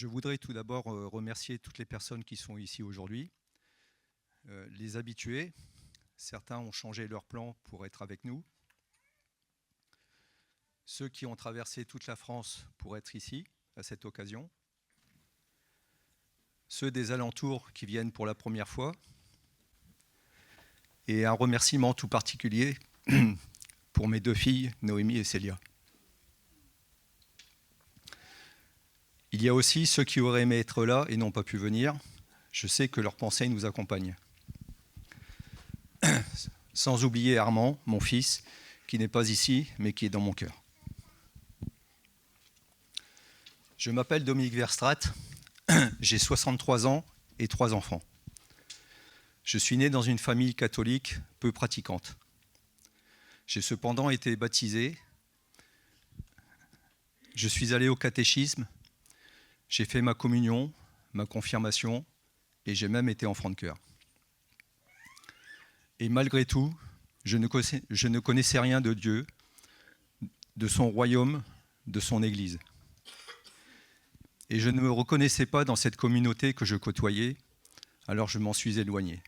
Je voudrais tout d'abord remercier toutes les personnes qui sont ici aujourd'hui, les habitués. Certains ont changé leur plan pour être avec nous. Ceux qui ont traversé toute la France pour être ici, à cette occasion. Ceux des alentours qui viennent pour la première fois. Et un remerciement tout particulier pour mes deux filles, Noémie et Célia. Il y a aussi ceux qui auraient aimé être là et n'ont pas pu venir. Je sais que leurs pensées nous accompagnent. Sans oublier Armand, mon fils, qui n'est pas ici, mais qui est dans mon cœur. Je m'appelle Dominique Verstraat, j'ai 63 ans et 3 enfants. Je suis né dans une famille catholique peu pratiquante. J'ai cependant été baptisé. Je suis allé au catéchisme. J'ai fait ma communion, ma confirmation, et j'ai même été enfant de cœur. Et malgré tout, je ne connaissais rien de Dieu, de son royaume, de son Église. Et je ne me reconnaissais pas dans cette communauté que je côtoyais, alors je m'en suis éloigné.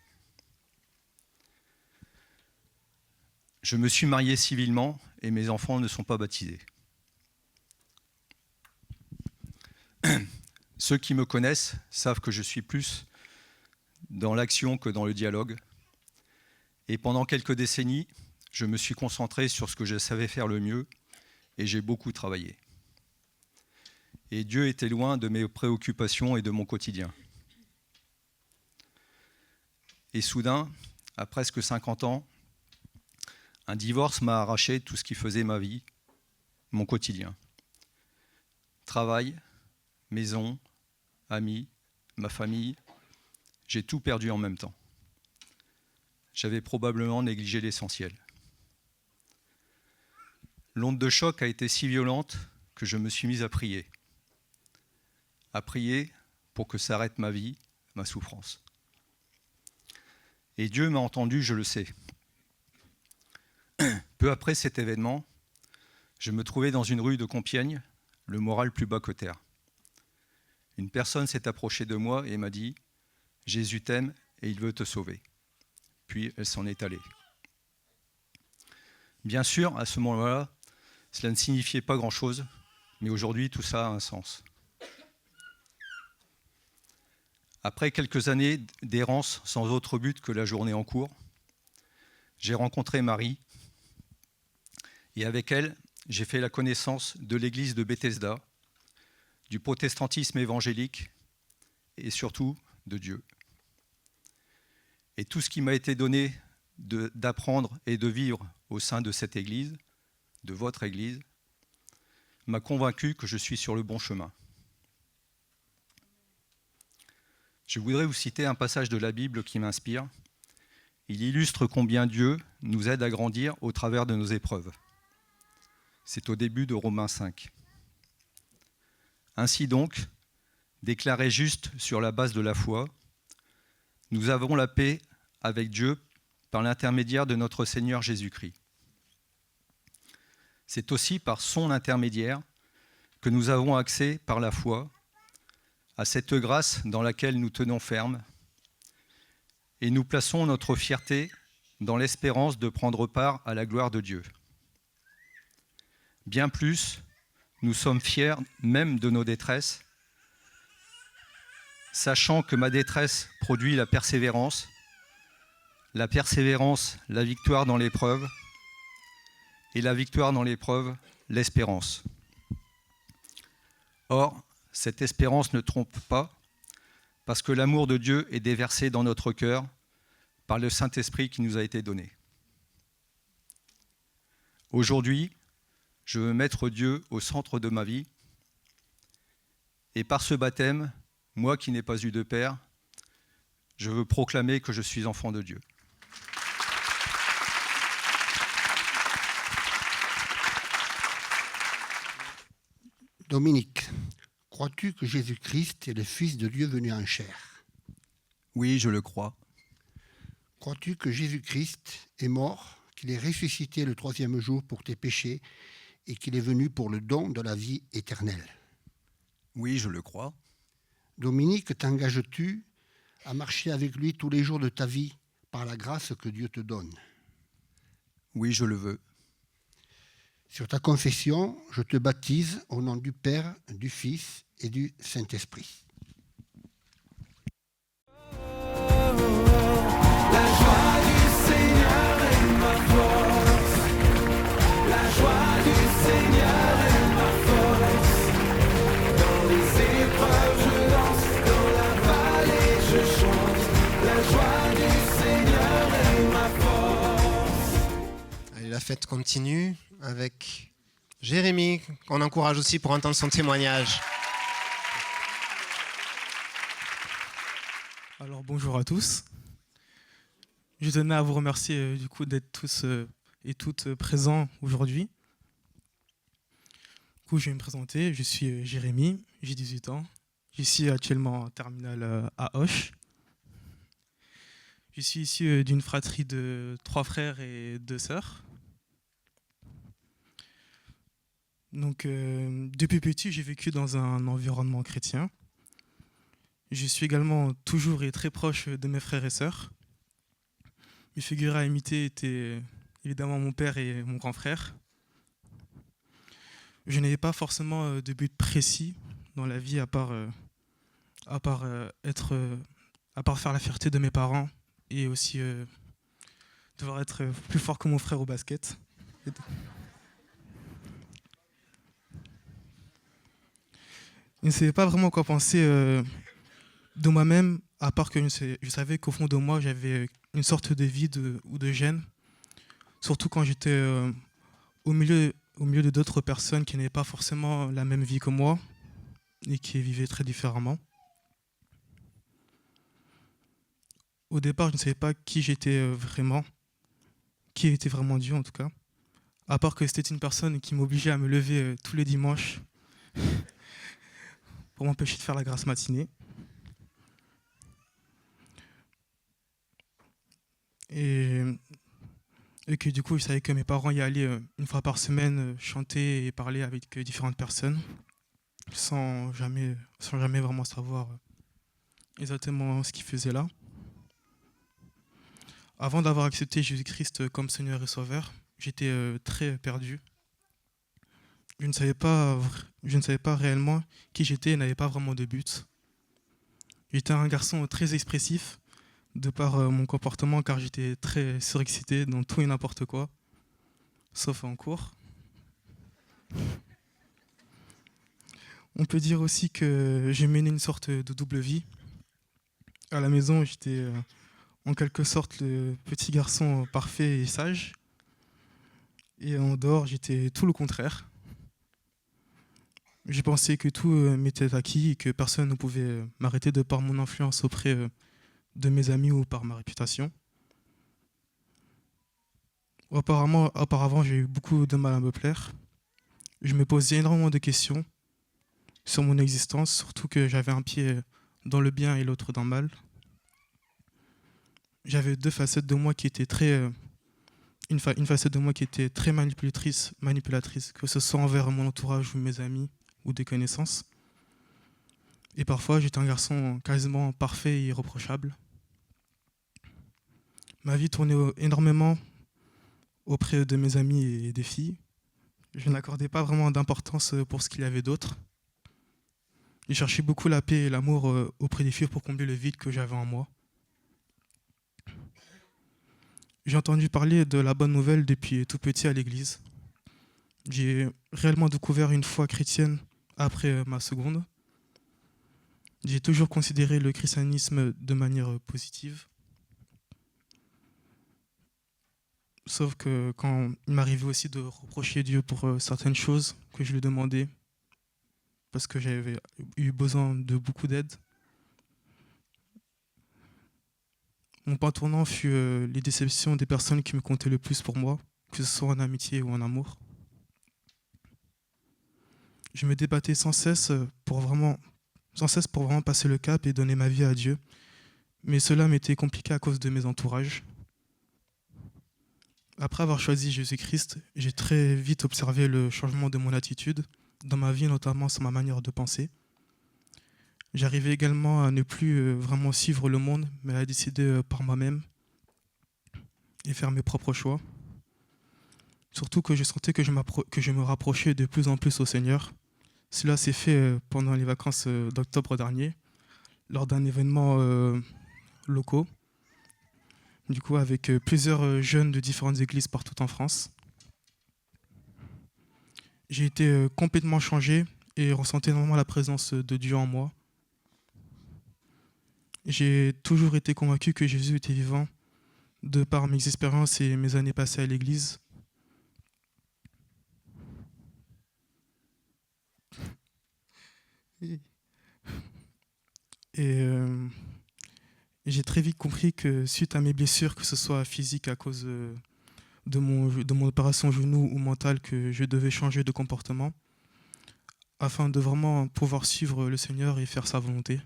Je me suis marié civilement et mes enfants ne sont pas baptisés. Ceux qui me connaissent savent que je suis plus dans l'action que dans le dialogue. Et pendant quelques décennies, je me suis concentré sur ce que je savais faire le mieux et j'ai beaucoup travaillé. Et Dieu était loin de mes préoccupations et de mon quotidien. Et soudain, à presque 50 ans, un divorce m'a arraché tout ce qui faisait ma vie, mon quotidien. Travail, maison, amis, ma famille, j'ai tout perdu en même temps. J'avais probablement négligé l'essentiel. L'onde de choc a été si violente que je me suis mis à prier. À prier pour que s'arrête ma vie, ma souffrance. Et Dieu m'a entendu, je le sais. Peu après cet événement, je me trouvais dans une rue de Compiègne, le moral plus bas que terre. Une personne s'est approchée de moi et m'a dit « Jésus t'aime et il veut te sauver ». Puis elle s'en est allée. Bien sûr, à ce moment-là, cela ne signifiait pas grand-chose, mais aujourd'hui, tout ça a un sens. Après quelques années d'errance sans autre but que la journée en cours, j'ai rencontré Marie et avec elle, j'ai fait la connaissance de l'église de Bethesda, du protestantisme évangélique et surtout de Dieu. Et tout ce qui m'a été donné d'apprendre et de vivre au sein de cette église, de votre église, m'a convaincu que je suis sur le bon chemin. Je voudrais vous citer un passage de la Bible qui m'inspire. Il illustre combien Dieu nous aide à grandir au travers de nos épreuves. C'est au début de Romains 5. Ainsi donc, déclarés justes sur la base de la foi, nous avons la paix avec Dieu par l'intermédiaire de notre Seigneur Jésus-Christ. C'est aussi par son intermédiaire que nous avons accès par la foi à cette grâce dans laquelle nous tenons ferme et nous plaçons notre fierté dans l'espérance de prendre part à la gloire de Dieu. Bien plus, nous sommes fiers même de nos détresses, sachant que ma détresse produit la persévérance, la victoire dans l'épreuve, et la victoire dans l'épreuve, l'espérance. Or, cette espérance ne trompe pas, parce que l'amour de Dieu est déversé dans notre cœur par le Saint-Esprit qui nous a été donné. Aujourd'hui, je veux mettre Dieu au centre de ma vie, et par ce baptême, moi qui n'ai pas eu de père, je veux proclamer que je suis enfant de Dieu. Dominique, crois-tu que Jésus-Christ est le Fils de Dieu venu en chair? Oui, je le crois. Crois-tu que Jésus-Christ est mort, qu'il est ressuscité le 3e jour pour tes péchés et qu'il est venu pour le don de la vie éternelle? Oui, je le crois. Dominique, t'engages-tu à marcher avec lui tous les jours de ta vie par la grâce que Dieu te donne? Oui, je le veux. Sur ta confession, je te baptise au nom du Père, du Fils et du Saint-Esprit. La joie du Seigneur est ma force. La joie du Seigneur est ma force. Dans les épreuves je danse, dans la vallée je chante. La joie du Seigneur est ma force. Allez, la fête continue avec Jérémy, qu'on encourage aussi pour entendre son témoignage. Alors bonjour à tous. Je tenais à vous remercier du coup d'être tous et toutes présents aujourd'hui. Du coup, je vais me présenter. Je suis Jérémy, j'ai 18 ans. Je suis actuellement en terminale à Auch. Je suis issu d'une fratrie de 3 frères et 2 sœurs. Donc depuis petit, j'ai vécu dans un environnement chrétien. Je suis également toujours et très proche de mes frères et sœurs. Mes figures à imiter étaient évidemment mon père et mon grand frère. Je n'avais pas forcément de but précis dans la vie à part faire la fierté de mes parents et aussi devoir être plus fort que mon frère au basket. Je ne savais pas vraiment quoi penser de moi-même, à part que je savais qu'au fond de moi, j'avais une sorte de vide ou de gêne, surtout quand j'étais au milieu de d'autres personnes qui n'avaient pas forcément la même vie que moi et qui vivaient très différemment. Au départ, je ne savais pas qui j'étais vraiment, qui était vraiment Dieu en tout cas, à part que c'était une personne qui m'obligeait à me lever tous les dimanches pour m'empêcher de faire la grasse matinée. Et que du coup, je savais que mes parents y allaient une fois par semaine chanter et parler avec différentes personnes, sans jamais vraiment savoir exactement ce qu'ils faisaient là. Avant d'avoir accepté Jésus-Christ comme Seigneur et Sauveur, j'étais très perdu. Je ne savais pas réellement qui j'étais et n'avais pas vraiment de but. J'étais un garçon très expressif de par mon comportement, car j'étais très surexcité dans tout et n'importe quoi, sauf en cours. On peut dire aussi que j'ai mené une sorte de double vie. À la maison, j'étais en quelque sorte le petit garçon parfait et sage. Et en dehors, j'étais tout le contraire. J'ai pensé que tout m'était acquis et que personne ne pouvait m'arrêter de par mon influence auprès de mes amis ou par ma réputation. Auparavant, j'ai eu beaucoup de mal à me plaire. Je me posais énormément de questions sur mon existence, surtout que j'avais un pied dans le bien et l'autre dans le mal. J'avais 2 facettes de moi qui étaient une facette de moi qui était très manipulatrice, que ce soit envers mon entourage ou mes amis ou des connaissances. Et parfois, j'étais un garçon quasiment parfait et irréprochable. Ma vie tournait énormément auprès de mes amis et des filles. Je n'accordais pas vraiment d'importance pour ce qu'il y avait d'autre. Je cherchais beaucoup la paix et l'amour auprès des filles pour combler le vide que j'avais en moi. J'ai entendu parler de la bonne nouvelle depuis tout petit à l'église. J'ai réellement découvert une foi chrétienne après ma seconde. J'ai toujours considéré le christianisme de manière positive. Sauf que quand il m'arrivait aussi de reprocher Dieu pour certaines choses que je lui demandais, parce que j'avais eu besoin de beaucoup d'aide, mon point tournant fut les déceptions des personnes qui me comptaient le plus pour moi, que ce soit en amitié ou en amour. Je me débattais sans cesse pour vraiment passer le cap et donner ma vie à Dieu. Mais cela m'était compliqué à cause de mes entourages. Après avoir choisi Jésus-Christ, j'ai très vite observé le changement de mon attitude, dans ma vie notamment sur ma manière de penser. J'arrivais également à ne plus vraiment suivre le monde, mais à décider par moi-même et faire mes propres choix. Surtout que je sentais que je me rapprochais de plus en plus au Seigneur. Cela s'est fait pendant les vacances d'octobre dernier, lors d'un événement locaux, du coup avec plusieurs jeunes de différentes églises partout en France. J'ai été complètement changé et ressentais vraiment la présence de Dieu en moi. J'ai toujours été convaincu que Jésus était vivant, de par mes expériences et mes années passées à l'église. Et j'ai très vite compris que suite à mes blessures, que ce soit physique à cause de mon opération genou ou mentale, que je devais changer de comportement afin de vraiment pouvoir suivre le Seigneur et faire sa volonté.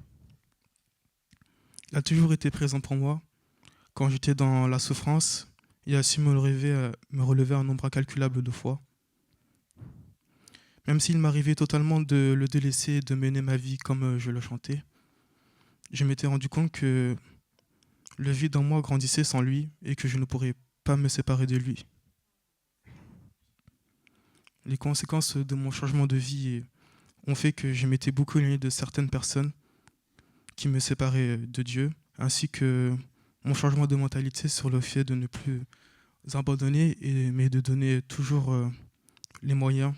Il a toujours été présent pour moi quand j'étais dans la souffrance et a su me relever un nombre incalculable de fois. Même s'il m'arrivait totalement de le délaisser et de mener ma vie comme je le chantais, je m'étais rendu compte que le vide en moi grandissait sans lui et que je ne pourrais pas me séparer de lui. Les conséquences de mon changement de vie ont fait que je m'étais beaucoup éloigné de certaines personnes qui me séparaient de Dieu, ainsi que mon changement de mentalité sur le fait de ne plus abandonner, mais de donner toujours les moyens,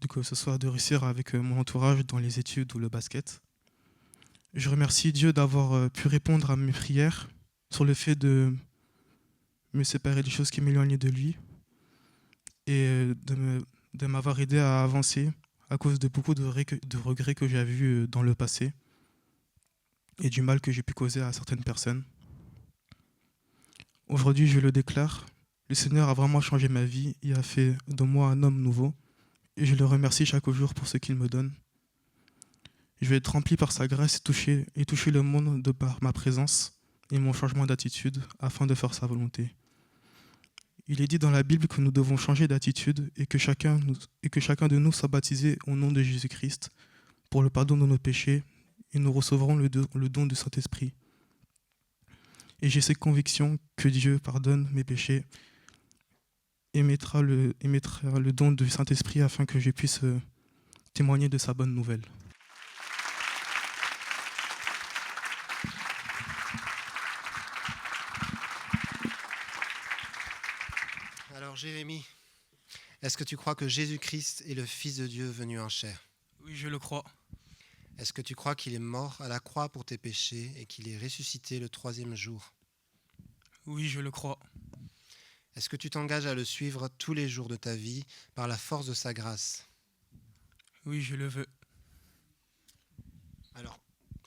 que ce soit de réussir avec mon entourage dans les études ou le basket. Je remercie Dieu d'avoir pu répondre à mes prières sur le fait de me séparer des choses qui m'éloignaient de lui et de m'avoir aidé à avancer à cause de beaucoup de regrets que j'avais eus dans le passé et du mal que j'ai pu causer à certaines personnes. Aujourd'hui, je le déclare, le Seigneur a vraiment changé ma vie et a fait de moi un homme nouveau et je le remercie chaque jour pour ce qu'il me donne. Je vais être rempli par sa grâce et toucher le monde de par ma présence et mon changement d'attitude afin de faire sa volonté. Il est dit dans la Bible que nous devons changer d'attitude et que chacun de nous soit baptisé au nom de Jésus-Christ pour le pardon de nos péchés et nous recevrons le don du Saint-Esprit. Et j'ai cette conviction que Dieu pardonne mes péchés et mettra le don du Saint-Esprit afin que je puisse témoigner de sa bonne nouvelle. Alors Jérémie, est-ce que tu crois que Jésus-Christ est le Fils de Dieu venu en chair? Oui, je le crois. Est-ce que tu crois qu'il est mort à la croix pour tes péchés et qu'il est ressuscité le 3e jour? Oui, je le crois. Est-ce que tu t'engages à le suivre tous les jours de ta vie par la force de sa grâce? Oui, je le veux.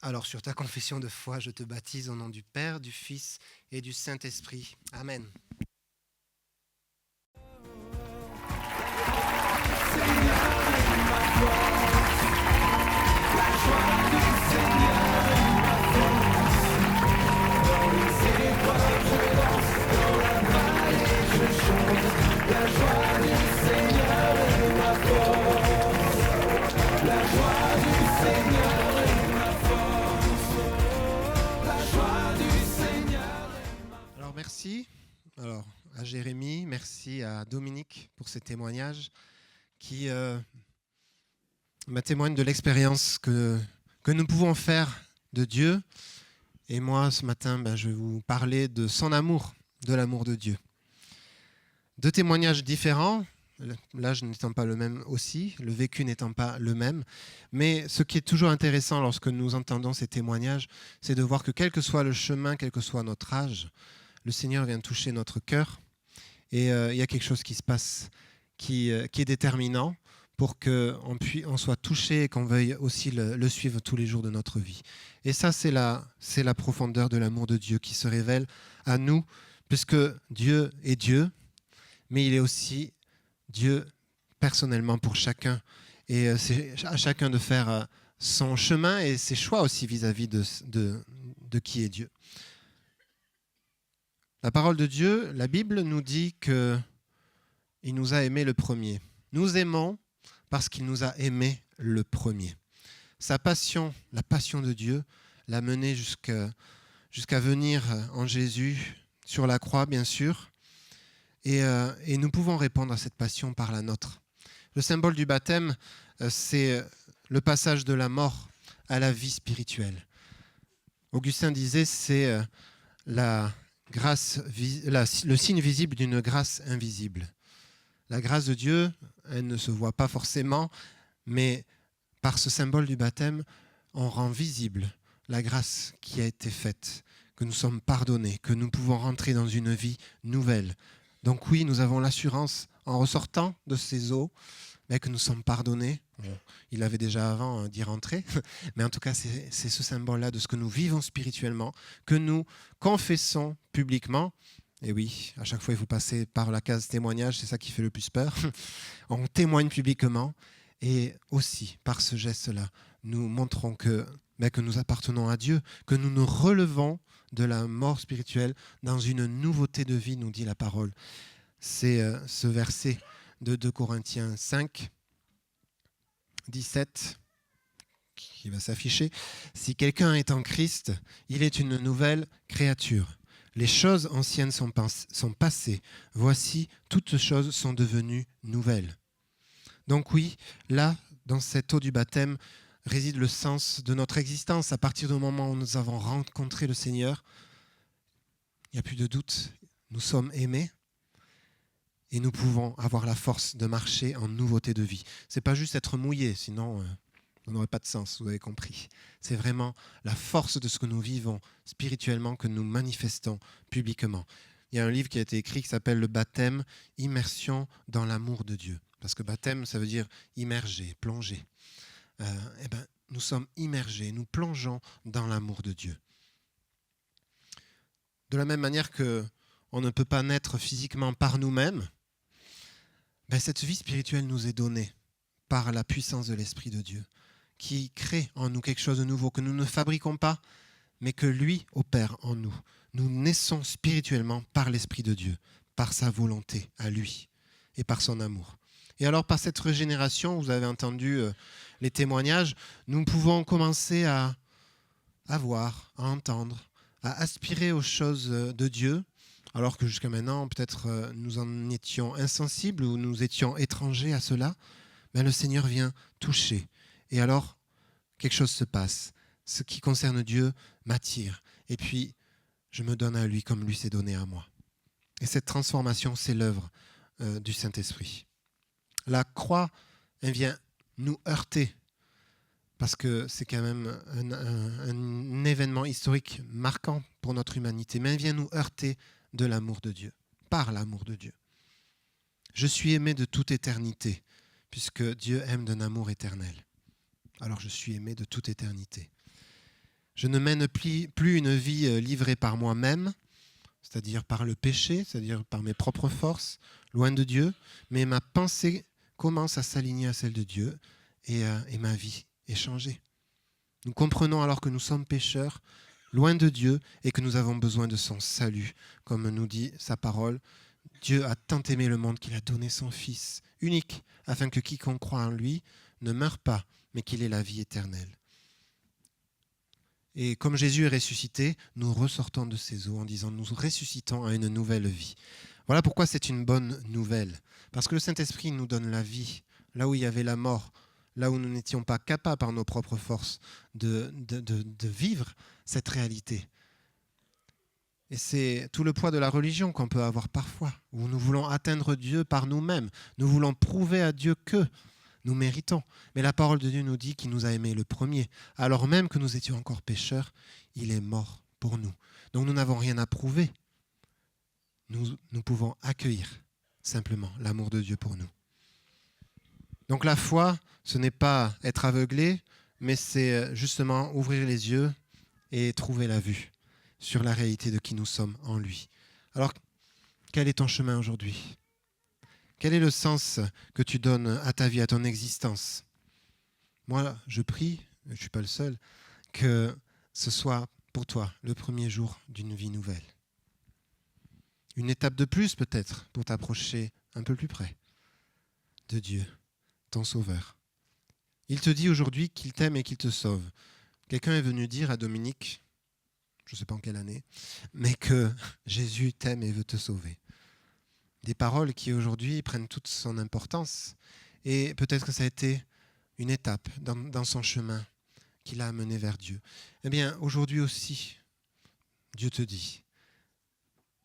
Alors sur ta confession de foi, je te baptise au nom du Père, du Fils et du Saint-Esprit. Amen. Alors merci à Jérémie, merci à Dominique pour ces témoignages qui témoignent de l'expérience que nous pouvons faire de Dieu. Et moi, ce matin, je vais vous parler de son amour, de l'amour de Dieu. 2 témoignages différents, l'âge n'étant pas le même aussi, le vécu n'étant pas le même. Mais ce qui est toujours intéressant lorsque nous entendons ces témoignages, c'est de voir que quel que soit le chemin, quel que soit notre âge, le Seigneur vient toucher notre cœur. Et il y a quelque chose qui se passe qui est déterminant pour qu'on soit touché et qu'on veuille aussi le suivre tous les jours de notre vie. Et ça, c'est la profondeur de l'amour de Dieu qui se révèle à nous, puisque Dieu est Dieu, mais il est aussi Dieu personnellement pour chacun. Et c'est à chacun de faire son chemin et ses choix aussi vis-à-vis de qui est Dieu. La parole de Dieu, la Bible nous dit qu'il nous a aimés le premier. Nous aimons parce qu'il nous a aimés le premier. Sa passion, la passion de Dieu, l'a mené jusqu'à venir en Jésus, sur la croix bien sûr, et nous pouvons répondre à cette passion par la nôtre. Le symbole du baptême, c'est le passage de la mort à la vie spirituelle. Augustin disait, c'est le signe visible d'une grâce invisible. La grâce de Dieu, elle ne se voit pas forcément, mais par ce symbole du baptême, on rend visible la grâce qui a été faite, que nous sommes pardonnés, que nous pouvons rentrer dans une vie nouvelle. Donc oui, nous avons l'assurance, en ressortant de ces eaux, que nous sommes pardonnés. Bon, il avait déjà avant d'y rentrer, mais en tout cas, c'est ce symbole-là de ce que nous vivons spirituellement, que nous confessons publiquement. Et oui, à chaque fois, il faut passer par la case témoignage, c'est ça qui fait le plus peur. On témoigne publiquement, et aussi, par ce geste-là, nous montrons que nous appartenons à Dieu, que nous nous relevons de la mort spirituelle dans une nouveauté de vie, nous dit la parole. C'est ce verset de 2 Corinthiens 5, 17, qui va s'afficher. « Si quelqu'un est en Christ, il est une nouvelle créature. Les choses anciennes sont passées. Voici, toutes choses sont devenues nouvelles. » Donc oui, là, dans cette eau du baptême, réside le sens de notre existence. À partir du moment où nous avons rencontré le Seigneur, il n'y a plus de doute, nous sommes aimés et nous pouvons avoir la force de marcher en nouveauté de vie. Ce n'est pas juste être mouillé, sinon ça n'aurait pas de sens, vous avez compris. C'est vraiment la force de ce que nous vivons spirituellement que nous manifestons publiquement. Il y a un livre qui a été écrit qui s'appelle « Le baptême, immersion dans l'amour de Dieu ». Parce que baptême, ça veut dire immerger, plonger. Nous sommes immergés, nous plongeons dans l'amour de Dieu. De la même manière qu'on ne peut pas naître physiquement par nous-mêmes, cette vie spirituelle nous est donnée par la puissance de l'Esprit de Dieu, qui crée en nous quelque chose de nouveau, que nous ne fabriquons pas, mais que lui opère en nous. Nous naissons spirituellement par l'Esprit de Dieu, par sa volonté à lui et par son amour. Et alors, par cette régénération, vous avez entendu les témoignages, nous pouvons commencer à voir, à entendre, à aspirer aux choses de Dieu, alors que jusqu'à maintenant, peut-être nous en étions insensibles ou nous étions étrangers à cela. Le Seigneur vient toucher. Et alors, quelque chose se passe. Ce qui concerne Dieu m'attire. Et puis, je me donne à lui comme lui s'est donné à moi. Et cette transformation, c'est l'œuvre du Saint-Esprit. La croix, elle vient nous heurter, parce que c'est quand même un événement historique marquant pour notre humanité, mais elle vient nous heurter de l'amour de Dieu, par l'amour de Dieu. Je suis aimé de toute éternité, puisque Dieu aime d'un amour éternel. Alors je suis aimé de toute éternité. Je ne mène plus une vie livrée par moi-même, c'est-à-dire par le péché, c'est-à-dire par mes propres forces, loin de Dieu, mais ma pensée commence à s'aligner à celle de Dieu et ma vie est changée. Nous comprenons alors que nous sommes pécheurs, loin de Dieu et que nous avons besoin de son salut. Comme nous dit sa parole, Dieu a tant aimé le monde qu'il a donné son Fils unique afin que quiconque croit en lui ne meure pas, mais qu'il ait la vie éternelle. Et comme Jésus est ressuscité, nous ressortons de ces eaux en disant nous ressuscitons à une nouvelle vie. Voilà pourquoi c'est une bonne nouvelle. Parce que le Saint-Esprit nous donne la vie, là où il y avait la mort, là où nous n'étions pas capables par nos propres forces de vivre cette réalité. Et c'est tout le poids de la religion qu'on peut avoir parfois, où nous voulons atteindre Dieu par nous-mêmes. Nous voulons prouver à Dieu que nous méritons. Mais la parole de Dieu nous dit qu'il nous a aimés le premier. Alors même que nous étions encore pécheurs, il est mort pour nous. Donc nous n'avons rien à prouver. Nous pouvons accueillir simplement l'amour de Dieu pour nous. Donc la foi, ce n'est pas être aveuglé, mais c'est justement ouvrir les yeux et trouver la vue sur la réalité de qui nous sommes en lui. Alors, quel est ton chemin aujourd'hui ? Quel est le sens que tu donnes à ta vie, à ton existence ? Moi, je prie, je ne suis pas le seul, que ce soit pour toi le premier jour d'une vie nouvelle. Une étape de plus peut-être pour t'approcher un peu plus près de Dieu. ton sauveur. Il te dit aujourd'hui qu'il t'aime et qu'il te sauve. Quelqu'un est venu dire à Dominique, je ne sais pas en quelle année, mais que Jésus t'aime et veut te sauver. Des paroles qui aujourd'hui prennent toute son importance. Et peut-être que ça a été une étape dans son chemin qui l'a amené vers Dieu. Eh bien, aujourd'hui aussi, Dieu te dit,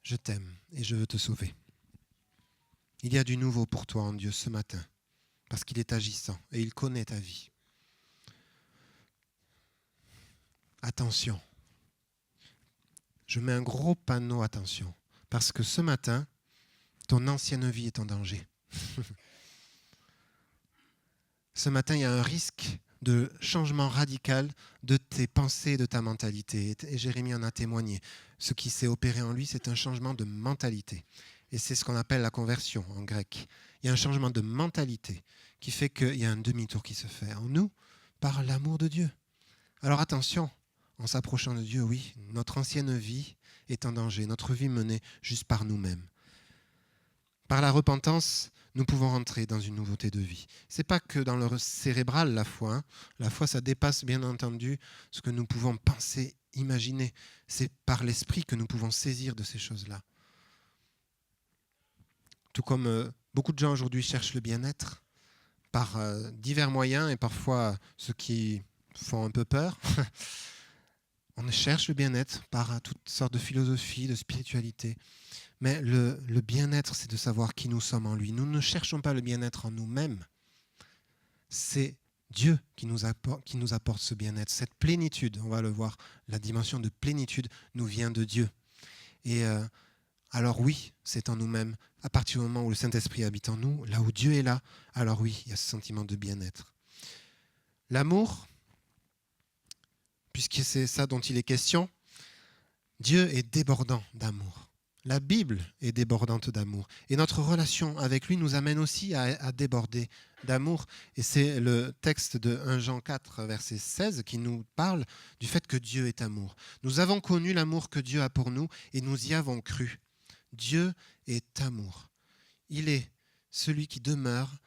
je t'aime et je veux te sauver. Il y a du nouveau pour toi en Dieu ce matin, parce qu'il est agissant et il connaît ta vie. Attention. Je mets un gros panneau attention, parce que ce matin, ton ancienne vie est en danger. Ce matin, il y a un risque de changement radical de tes pensées, de ta mentalité. Et Jérémie en a témoigné. Ce qui s'est opéré en lui, c'est un changement de mentalité. Et c'est ce qu'on appelle la conversion en grec. Il y a un changement de mentalité qui fait qu'il y a un demi-tour qui se fait en nous par l'amour de Dieu. Alors attention, en s'approchant de Dieu, oui, notre ancienne vie est en danger, notre vie menée juste par nous-mêmes. Par la repentance, nous pouvons rentrer dans une nouveauté de vie. Ce n'est pas que dans le cérébral, la foi. Hein. La foi, ça dépasse bien entendu ce que nous pouvons penser, imaginer. C'est par l'esprit que nous pouvons saisir de ces choses-là. Tout comme beaucoup de gens aujourd'hui cherchent le bien-être par divers moyens et parfois ceux qui font un peu peur. On cherche le bien-être par toutes sortes de philosophies, de spiritualité. Mais le bien-être, c'est de savoir qui nous sommes en lui. Nous ne cherchons pas le bien-être en nous-mêmes. C'est Dieu qui nous apporte ce bien-être, cette plénitude. On va le voir, la dimension de plénitude nous vient de Dieu. Et alors oui, c'est en nous-mêmes. À partir du moment où le Saint-Esprit habite en nous, là où Dieu est là, alors oui, il y a ce sentiment de bien-être. L'amour, puisque c'est ça dont il est question, Dieu est débordant d'amour. La Bible est débordante d'amour. Et notre relation avec lui nous amène aussi à déborder d'amour. Et c'est le texte de 1 Jean 4, verset 16, qui nous parle du fait que Dieu est amour. Nous avons connu l'amour que Dieu a pour nous et nous y avons cru. Dieu est amour. Il est celui qui demeure,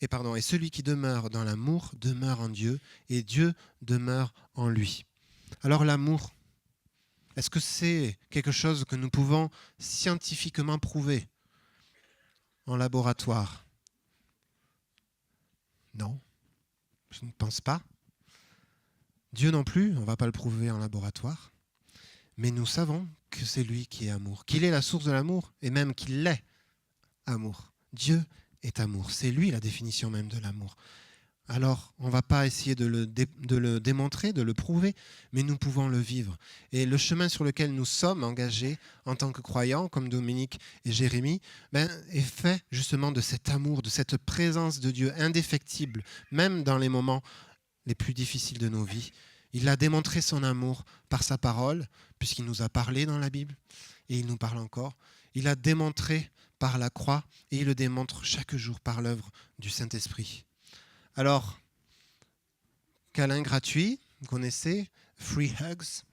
et celui qui demeure dans l'amour demeure en Dieu, et Dieu demeure en lui. Alors l'amour, est-ce que c'est quelque chose que nous pouvons scientifiquement prouver en laboratoire? Non, je ne pense pas. Dieu non plus, on ne va pas le prouver en laboratoire. Mais nous savons que c'est lui qui est amour, qu'il est la source de l'amour et même qu'il est amour. Dieu est amour, c'est lui la définition même de l'amour. Alors, on ne va pas essayer de le démontrer, de le prouver, mais nous pouvons le vivre. Et le chemin sur lequel nous sommes engagés en tant que croyants, comme Dominique et Jérémie, est fait justement de cet amour, de cette présence de Dieu indéfectible, même dans les moments les plus difficiles de nos vies. Il a démontré son amour par sa parole, puisqu'il nous a parlé dans la Bible, et il nous parle encore. Il a démontré par la croix, et il le démontre chaque jour par l'œuvre du Saint-Esprit. Alors, câlin gratuit, vous connaissez, free hugs.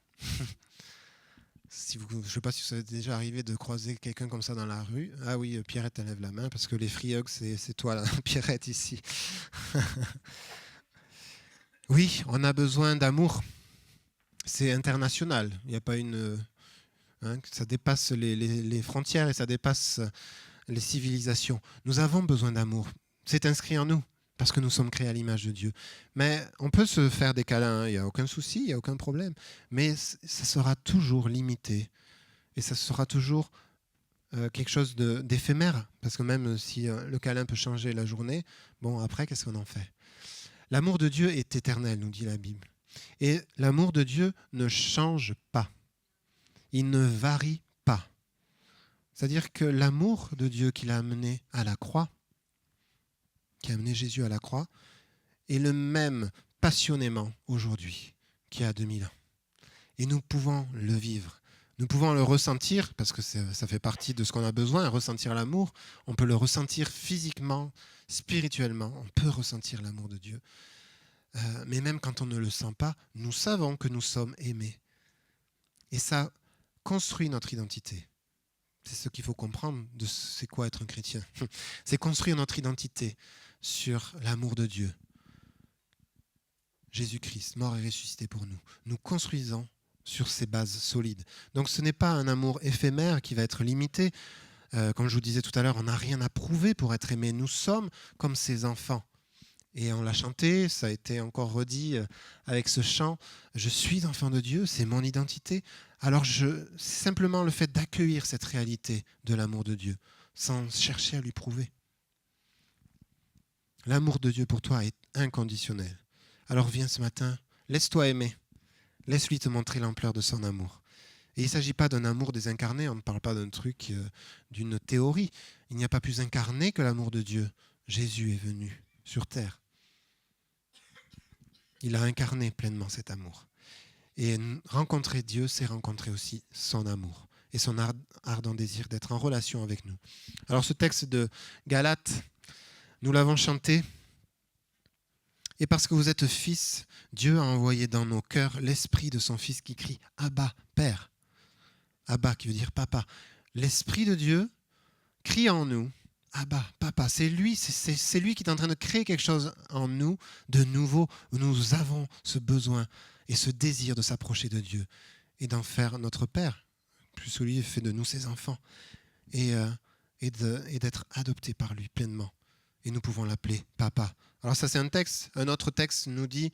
Je ne sais pas si vous êtes déjà arrivé de croiser quelqu'un comme ça dans la rue. Ah oui, Pierrette, elle lève la main, parce que les free hugs, c'est toi, là, Pierrette, ici. Oui, on a besoin d'amour. C'est international. Il n'y a pas une... ça dépasse les frontières et ça dépasse les civilisations. Nous avons besoin d'amour. C'est inscrit en nous. Parce que nous sommes créés à l'image de Dieu. Mais on peut se faire des câlins, il n'y a aucun souci, il n'y a aucun problème. Mais ça sera toujours limité. Et ça sera toujours quelque chose d'éphémère. Parce que même si le câlin peut changer la journée, bon, après, qu'est-ce qu'on en fait? L'amour de Dieu est éternel, nous dit la Bible. Et l'amour de Dieu ne change pas. Il ne varie pas. C'est-à-dire que l'amour de Dieu qu'il a amené à la croix, qui a amené Jésus à la croix, est le même passionnément aujourd'hui qu'il y a 2000 ans. Et nous pouvons le vivre. Nous pouvons le ressentir, parce que ça fait partie de ce qu'on a besoin, ressentir l'amour. On peut le ressentir physiquement, spirituellement. On peut ressentir l'amour de Dieu. Mais même quand on ne le sent pas, nous savons que nous sommes aimés. Et ça construit notre identité. C'est ce qu'il faut comprendre de c'est quoi être un chrétien. C'est construire notre identité. sur l'amour de Dieu. Jésus-Christ, mort et ressuscité pour nous. Nous construisons sur ces bases solides. Donc ce n'est pas un amour éphémère qui va être limité. Comme je vous disais tout à l'heure, on n'a rien à prouver pour être aimé. Nous sommes comme ses enfants. Et on l'a chanté, ça a été encore redit avec ce chant. Je suis enfant de Dieu, c'est mon identité. Alors c'est simplement le fait d'accueillir cette réalité de l'amour de Dieu, sans chercher à lui prouver. L'amour de Dieu pour toi est inconditionnel. Alors viens ce matin, laisse-toi aimer. Laisse-lui te montrer l'ampleur de son amour. Et il ne s'agit pas d'un amour désincarné, on ne parle pas d'un truc, d'une théorie. Il n'y a pas plus incarné que l'amour de Dieu. Jésus est venu sur terre. Il a incarné pleinement cet amour. Et rencontrer Dieu, c'est rencontrer aussi son amour et son ardent désir d'être en relation avec nous. Alors ce texte de Galates, nous l'avons chanté. Et parce que vous êtes fils, Dieu a envoyé dans nos cœurs l'esprit de son Fils qui crie « Abba, Père ». Abba qui veut dire papa. L'esprit de Dieu crie en nous « Abba, papa ». C'est lui qui est en train de créer quelque chose en nous de nouveau, où nous avons ce besoin et ce désir de s'approcher de Dieu et d'en faire notre Père. Plus lui fait de nous ses enfants et d'être adoptés par lui pleinement. Et nous pouvons l'appeler papa. Alors ça c'est un texte. Un autre texte nous dit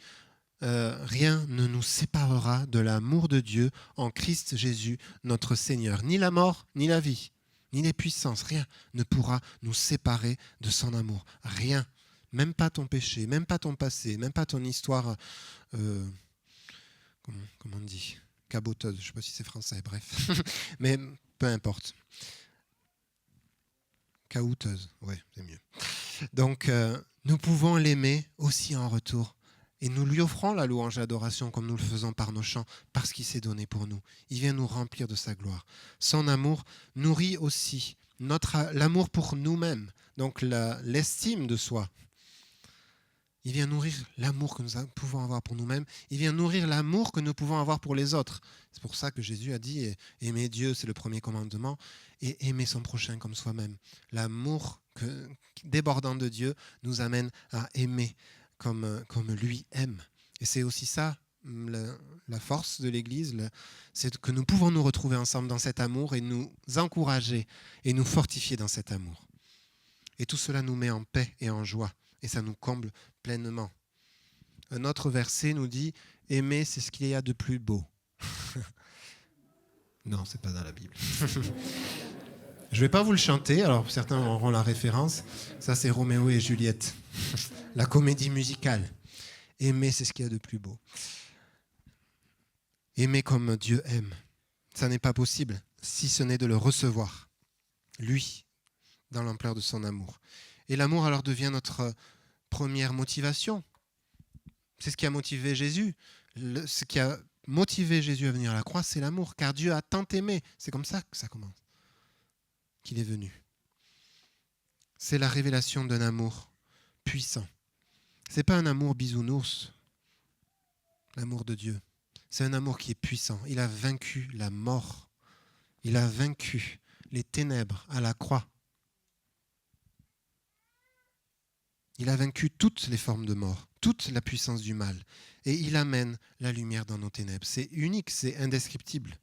rien ne nous séparera de l'amour de Dieu en Christ Jésus notre Seigneur. Ni la mort, ni la vie, ni les puissances, rien ne pourra nous séparer de son amour. Rien. Même pas ton péché, même pas ton passé, même pas ton histoire, comment on dit, caboteuse, je ne sais pas si c'est français, bref. Mais peu importe. Caouteuse, ouais, c'est mieux. Donc, nous pouvons l'aimer aussi en retour. Et nous lui offrons la louange et l'adoration comme nous le faisons par nos chants, parce qu'il s'est donné pour nous. Il vient nous remplir de sa gloire. Son amour nourrit aussi l'amour pour nous-mêmes, donc l'estime de soi. Il vient nourrir l'amour que nous pouvons avoir pour nous-mêmes. Il vient nourrir l'amour que nous pouvons avoir pour les autres. C'est pour ça que Jésus a dit « Aimer Dieu, c'est le premier commandement » et aimer son prochain comme soi-même. L'amour débordant de Dieu nous amène à aimer comme lui aime. Et c'est aussi ça, la force de l'Église, c'est que nous pouvons nous retrouver ensemble dans cet amour et nous encourager et nous fortifier dans cet amour. Et tout cela nous met en paix et en joie. Et ça nous comble pleinement. Un autre verset nous dit « Aimer, c'est ce qu'il y a de plus beau. » Non, c'est pas dans la Bible. Je ne vais pas vous le chanter, alors certains auront la référence. Ça, c'est Roméo et Juliette, la comédie musicale. Aimer, c'est ce qu'il y a de plus beau. Aimer comme Dieu aime, ça n'est pas possible si ce n'est de le recevoir, lui, dans l'ampleur de son amour. Et l'amour alors devient notre première motivation. C'est ce qui a motivé Jésus. Ce qui a motivé Jésus à venir à la croix, c'est l'amour. Car Dieu a tant aimé. C'est comme ça que ça commence. Qu'il est venu. C'est la révélation d'un amour puissant. Ce n'est pas un amour bisounours, l'amour de Dieu. C'est un amour qui est puissant. Il a vaincu la mort. Il a vaincu les ténèbres à la croix. Il a vaincu toutes les formes de mort, toute la puissance du mal. Et il amène la lumière dans nos ténèbres. C'est unique, c'est indescriptible.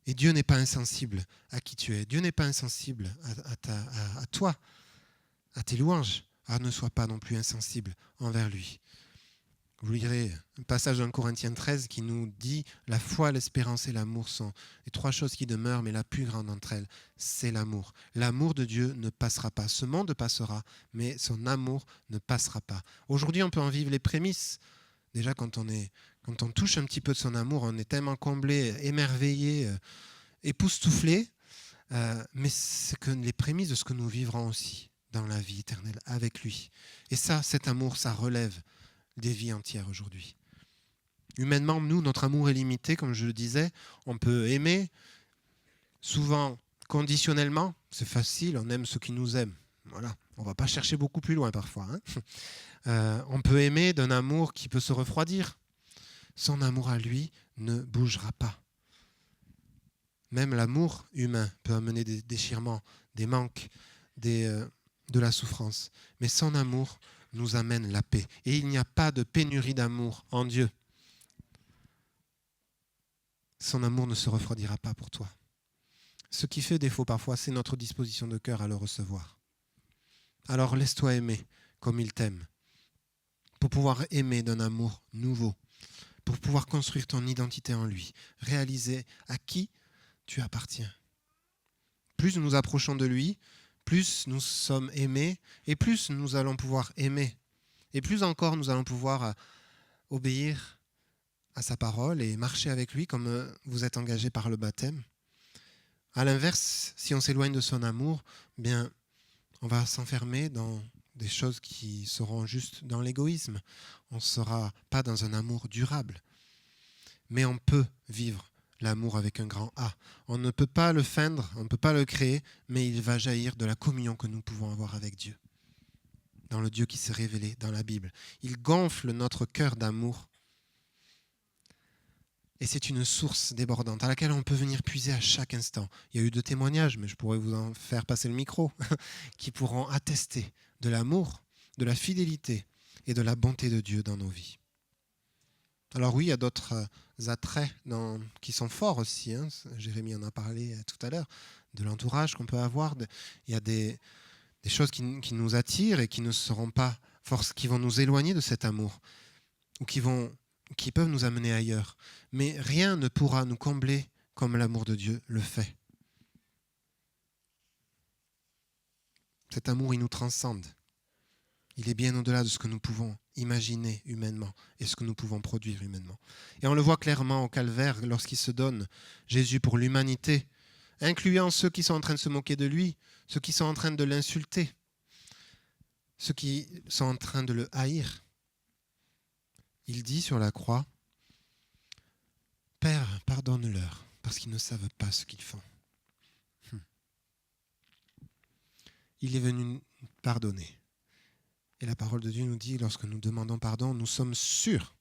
Et Dieu n'est pas insensible à qui tu es. Dieu n'est pas insensible à toi, à tes louanges. Alors ne sois pas non plus insensible envers lui. Vous lirez un passage dans Corinthiens 13 qui nous dit « La foi, l'espérance et l'amour sont les trois choses qui demeurent, mais la plus grande d'entre elles, c'est l'amour. L'amour de Dieu ne passera pas. Ce monde passera, mais son amour ne passera pas. » Aujourd'hui, on peut en vivre les prémices. Déjà, quand on touche un petit peu de son amour, on est tellement comblé, émerveillé, époustouflé. Mais c'est que les prémices de ce que nous vivrons aussi dans la vie éternelle avec lui. Et ça, cet amour, ça relève des vies entières aujourd'hui. Humainement, nous, notre amour est limité, comme je le disais. On peut aimer, souvent conditionnellement. C'est facile, on aime ceux qui nous aiment. Voilà. On ne va pas chercher beaucoup plus loin parfois. On peut aimer d'un amour qui peut se refroidir. Son amour à lui ne bougera pas. Même l'amour humain peut amener des déchirements, des manques, des de la souffrance. Mais son amour nous amène la paix. Et il n'y a pas de pénurie d'amour en Dieu. Son amour ne se refroidira pas pour toi. Ce qui fait défaut parfois, c'est notre disposition de cœur à le recevoir. Alors laisse-toi aimer comme il t'aime, pour pouvoir aimer d'un amour nouveau, pour pouvoir construire ton identité en lui, réaliser à qui tu appartiens. Plus nous nous approchons de lui, plus nous sommes aimés, et plus nous allons pouvoir aimer. Et plus encore, nous allons pouvoir obéir à sa parole et marcher avec lui comme vous êtes engagés par le baptême. À l'inverse, si on s'éloigne de son amour, bien, on va s'enfermer dans des choses qui seront juste dans l'égoïsme. On ne sera pas dans un amour durable. Mais on peut vivre l'amour avec un grand A. On ne peut pas le feindre, on ne peut pas le créer, mais il va jaillir de la communion que nous pouvons avoir avec Dieu, dans le Dieu qui s'est révélé dans la Bible. Il gonfle notre cœur d'amour. Et c'est une source débordante à laquelle on peut venir puiser à chaque instant. Il y a eu 2 témoignages, mais je pourrais vous en faire passer le micro, qui pourront attester de l'amour, de la fidélité et de la bonté de Dieu dans nos vies. Alors oui, il y a d'autres attraits qui sont forts aussi. Jérémie en a parlé tout à l'heure, de l'entourage qu'on peut avoir. Il y a des choses qui nous attirent et qui ne seront pas qui vont nous éloigner de cet amour, ou qui peuvent nous amener ailleurs. Mais rien ne pourra nous combler comme l'amour de Dieu le fait. Cet amour, il nous transcende. Il est bien au-delà de ce que nous pouvons imaginer humainement et ce que nous pouvons produire humainement. Et on le voit clairement au calvaire lorsqu'il se donne, Jésus, pour l'humanité, incluant ceux qui sont en train de se moquer de lui, ceux qui sont en train de l'insulter, ceux qui sont en train de le haïr. Il dit sur la croix, « Père, pardonne-leur, parce qu'ils ne savent pas ce qu'ils font. » Il est venu pardonner. Et la parole de Dieu nous dit, lorsque nous demandons pardon, nous sommes sûrs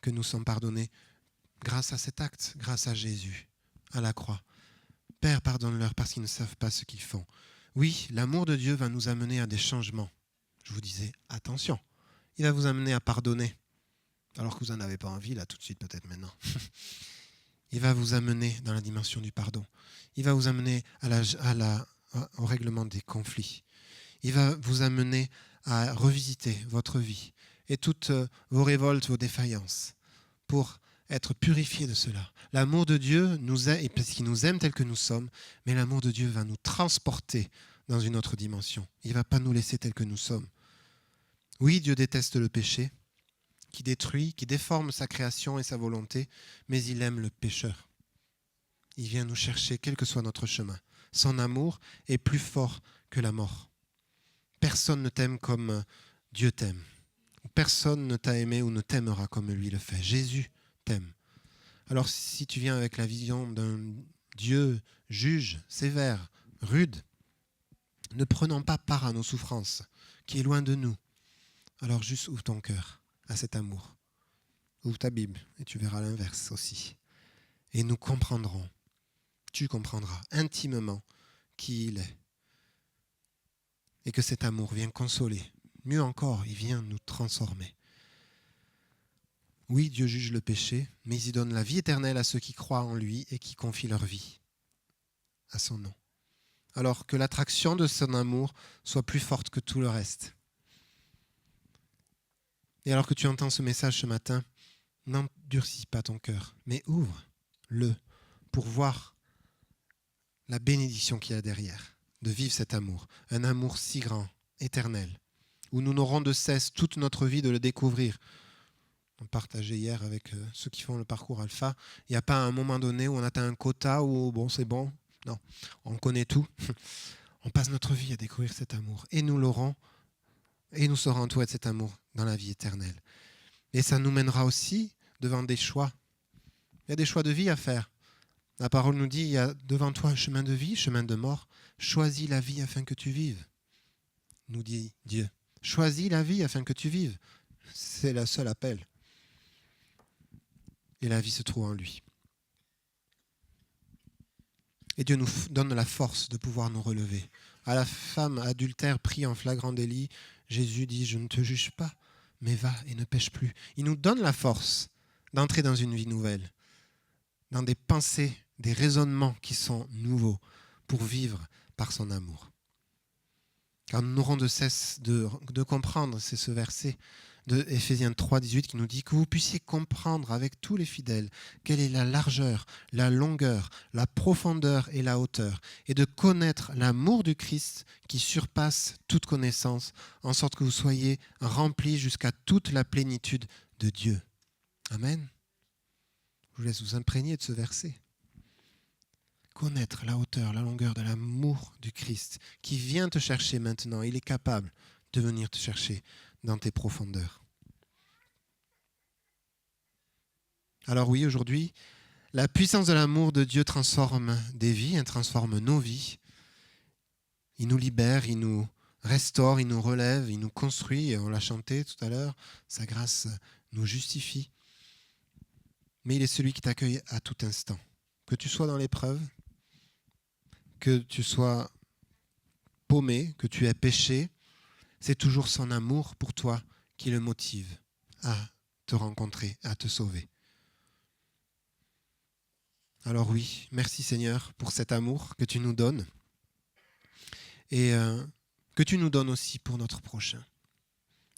que nous sommes pardonnés grâce à cet acte, grâce à Jésus, à la croix. « Père, pardonne-leur, parce qu'ils ne savent pas ce qu'ils font. » Oui, l'amour de Dieu va nous amener à des changements. Je vous disais, attention, il va vous amener à pardonner. Alors que vous n'en avez pas envie, là, tout de suite, peut-être maintenant. Il va vous amener dans la dimension du pardon. Il va vous amener au règlement des conflits. Il va vous amener à revisiter votre vie et toutes vos révoltes, vos défaillances, pour être purifié de cela. L'amour de Dieu nous aime, parce qu'il nous aime tel que nous sommes, mais l'amour de Dieu va nous transporter dans une autre dimension. Il ne va pas nous laisser tel que nous sommes. Oui, Dieu déteste le péché, qui détruit, qui déforme sa création et sa volonté, mais il aime le pécheur. Il vient nous chercher, quel que soit notre chemin. Son amour est plus fort que la mort. Personne ne t'aime comme Dieu t'aime. Personne ne t'a aimé ou ne t'aimera comme lui le fait. Jésus t'aime. Alors si tu viens avec la vision d'un Dieu juge, sévère, rude, ne prenons pas part à nos souffrances, qui est loin de nous. Alors juste ouvre ton cœur à cet amour. Ouvre ta Bible et tu verras l'inverse aussi. Et nous comprendrons, tu comprendras intimement qui il est. Et que cet amour vient consoler. Mieux encore, il vient nous transformer. Oui, Dieu juge le péché, mais il donne la vie éternelle à ceux qui croient en lui et qui confient leur vie à son nom. Alors que l'attraction de son amour soit plus forte que tout le reste. Et alors que tu entends ce message ce matin, n'endurcis pas ton cœur, mais ouvre-le pour voir la bénédiction qu'il y a derrière, de vivre cet amour, un amour si grand, éternel, où nous n'aurons de cesse toute notre vie de le découvrir. On partageait hier avec ceux qui font le parcours alpha, il n'y a pas un moment donné où on atteint un quota où bon c'est bon, non, on connaît tout. On passe notre vie à découvrir cet amour et nous l'aurons et nous serons entourés de cet amour dans la vie éternelle. Et ça nous mènera aussi devant des choix. Il y a des choix de vie à faire. La parole nous dit, il y a devant toi un chemin de vie, chemin de mort. Choisis la vie afin que tu vives, nous dit Dieu. Choisis la vie afin que tu vives. C'est le seul appel. Et la vie se trouve en lui. Et Dieu nous donne la force de pouvoir nous relever. À la femme adultère prise en flagrant délit, Jésus dit « Je ne te juge pas, mais va et ne pêche plus ». Il nous donne la force d'entrer dans une vie nouvelle, dans des pensées, des raisonnements qui sont nouveaux pour vivre par son amour. Car nous n'aurons de cesse de comprendre, c'est ce verset de Éphésiens 3, 18 qui nous dit que vous puissiez comprendre avec tous les fidèles quelle est la largeur, la longueur, la profondeur et la hauteur, et de connaître l'amour du Christ qui surpasse toute connaissance, en sorte que vous soyez remplis jusqu'à toute la plénitude de Dieu. Amen. Je vous laisse vous imprégner de ce verset. Connaître la hauteur, la longueur de l'amour du Christ qui vient te chercher maintenant. Il est capable de venir te chercher dans tes profondeurs. Alors oui, aujourd'hui, la puissance de l'amour de Dieu transforme des vies, elle transforme nos vies. Il nous libère, il nous restaure, il nous relève, il nous construit. On l'a chanté tout à l'heure, sa grâce nous justifie. Mais il est celui qui t'accueille à tout instant. Que tu sois dans l'épreuve, que tu sois paumé, que tu aies péché, c'est toujours son amour pour toi qui le motive à te rencontrer, à te sauver. Alors oui, merci Seigneur pour cet amour que tu nous donnes et que tu nous donnes aussi pour notre prochain.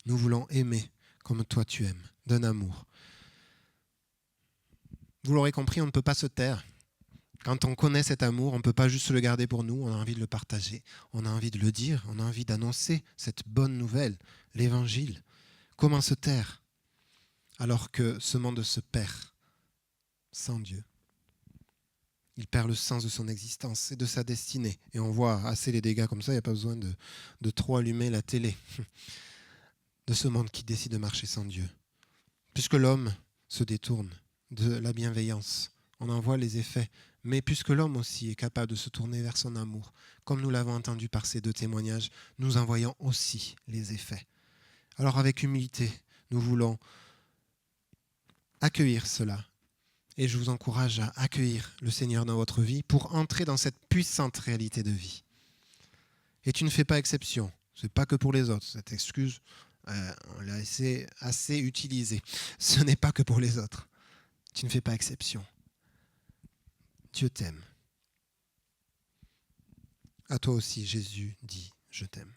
Nous voulons aimer comme toi tu aimes, d'un amour. Vous l'aurez compris, on ne peut pas se taire. Quand on connaît cet amour, on ne peut pas juste le garder pour nous, on a envie de le partager, on a envie de le dire, on a envie d'annoncer cette bonne nouvelle, l'évangile. Comment se taire alors que ce monde se perd sans Dieu? Il perd le sens de son existence et de sa destinée. Et on voit assez les dégâts comme ça, il n'y a pas besoin de trop allumer la télé de ce monde qui décide de marcher sans Dieu. Puisque l'homme se détourne de la bienveillance, on en voit les effets. Mais puisque l'homme aussi est capable de se tourner vers son amour, comme nous l'avons entendu par ces deux témoignages, nous en voyons aussi les effets. Alors avec humilité, nous voulons accueillir cela. Et je vous encourage à accueillir le Seigneur dans votre vie pour entrer dans cette puissante réalité de vie. Et tu ne fais pas exception. Ce n'est pas que pour les autres. Cette excuse, on l'a assez utilisée. Ce n'est pas que pour les autres. Tu ne fais pas exception. Dieu t'aime. À toi aussi, Jésus dit « Je t'aime ».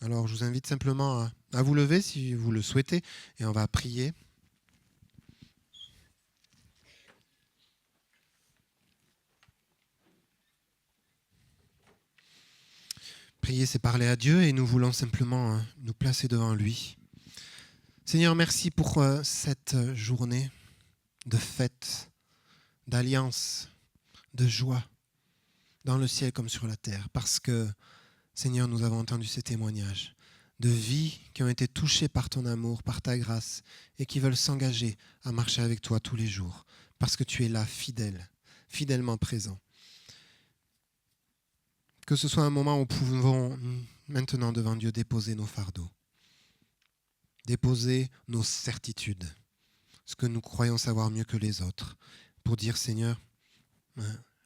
Alors, je vous invite simplement à vous lever si vous le souhaitez et on va prier. Prier, c'est parler à Dieu et nous voulons simplement nous placer devant lui. Seigneur, merci pour cette journée de fête, d'alliance, de joie, dans le ciel comme sur la terre. Parce que, Seigneur, nous avons entendu ces témoignages de vies qui ont été touchées par ton amour, par ta grâce, et qui veulent s'engager à marcher avec toi tous les jours. Parce que tu es là, fidèle, fidèlement présent. Que ce soit un moment où nous pouvons maintenant devant Dieu déposer nos fardeaux, déposer nos certitudes, ce que nous croyons savoir mieux que les autres, pour dire Seigneur,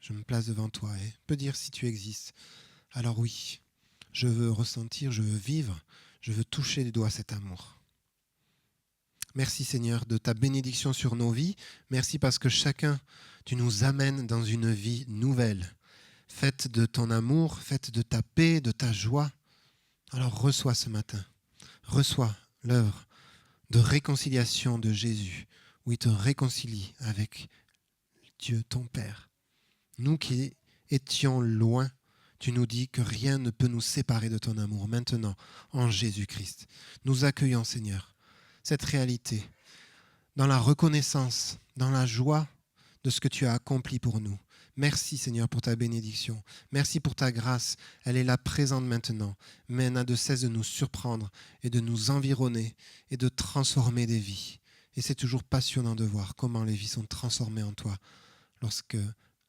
je me place devant toi et peux dire si tu existes. Alors oui, je veux ressentir, je veux vivre, je veux toucher du doigt cet amour. Merci Seigneur de ta bénédiction sur nos vies. Merci parce que chacun, tu nous amènes dans une vie nouvelle, faite de ton amour, faite de ta paix, de ta joie. Alors reçois ce matin, reçois l'œuvre de réconciliation de Jésus, où il te réconcilie avec Dieu, ton Père. Nous qui étions loin, tu nous dis que rien ne peut nous séparer de ton amour. Maintenant, en Jésus-Christ, nous accueillons, Seigneur, cette réalité dans la reconnaissance, dans la joie de ce que tu as accompli pour nous. Merci, Seigneur, pour ta bénédiction. Merci pour ta grâce. Elle est là présente maintenant, mais elle n'a de cesse de nous surprendre et de nous environner et de transformer des vies. Et c'est toujours passionnant de voir comment les vies sont transformées en toi lorsque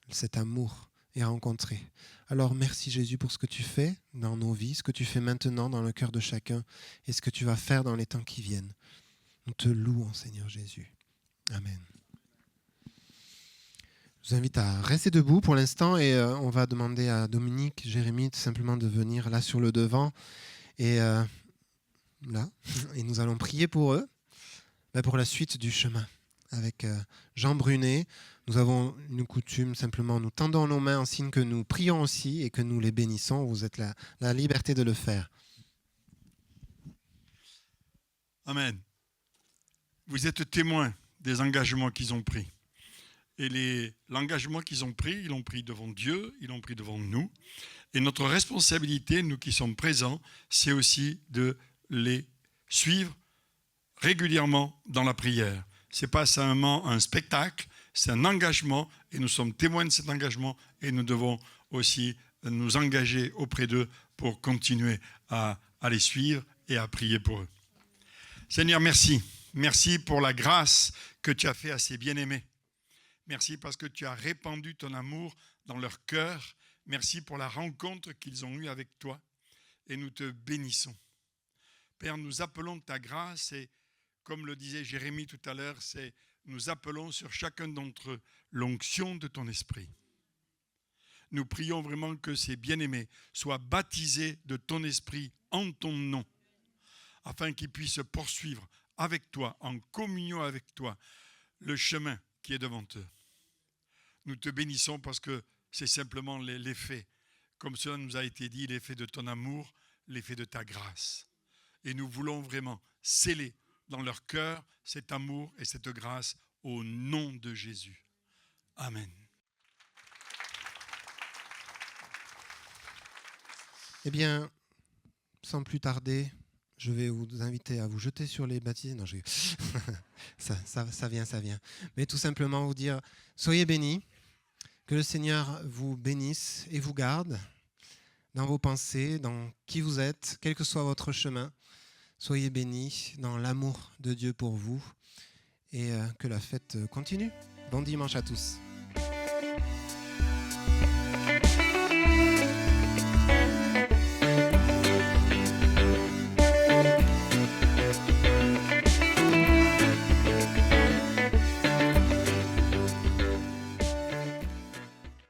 cet amour est rencontré. Alors merci Jésus pour ce que tu fais dans nos vies, ce que tu fais maintenant dans le cœur de chacun et ce que tu vas faire dans les temps qui viennent. Nous te louons, Seigneur Jésus. Amen. Je vous invite à rester debout pour l'instant et on va demander à Dominique, Jérémy, tout simplement de venir là sur le devant. Et là, et nous allons prier pour eux, pour la suite du chemin. Avec Jean Brunet, nous avons une coutume, simplement nous tendons nos mains en signe que nous prions aussi et que nous les bénissons. Vous êtes la liberté de le faire. Amen. Vous êtes témoins des engagements qu'ils ont pris. Et l'engagement qu'ils ont pris, ils l'ont pris devant Dieu, ils l'ont pris devant nous. Et notre responsabilité, nous qui sommes présents, c'est aussi de les suivre régulièrement dans la prière. Ce n'est pas seulement un spectacle, c'est un engagement et nous sommes témoins de cet engagement et nous devons aussi nous engager auprès d'eux pour continuer à les suivre et à prier pour eux. Seigneur, merci. Merci pour la grâce que tu as fait à ces bien-aimés. Merci parce que tu as répandu ton amour dans leur cœur. Merci pour la rencontre qu'ils ont eue avec toi et nous te bénissons. Père, nous appelons ta grâce et comme le disait Jérémie tout à l'heure, nous appelons sur chacun d'entre eux l'onction de ton esprit. Nous prions vraiment que ces bien-aimés soient baptisés de ton esprit en ton nom, afin qu'ils puissent poursuivre avec toi, en communion avec toi, le chemin qui est devant eux. Nous te bénissons parce que c'est simplement l'effet, comme cela nous a été dit, l'effet de ton amour, l'effet de ta grâce. Et nous voulons vraiment sceller dans leur cœur cet amour et cette grâce au nom de Jésus. Amen. Eh bien, sans plus tarder, je vais vous inviter à vous jeter sur les baptisés. Non, ça vient. Mais tout simplement vous dire, soyez bénis, que le Seigneur vous bénisse et vous garde dans vos pensées, dans qui vous êtes, quel que soit votre chemin. Soyez bénis dans l'amour de Dieu pour vous et que la fête continue. Bon dimanche à tous.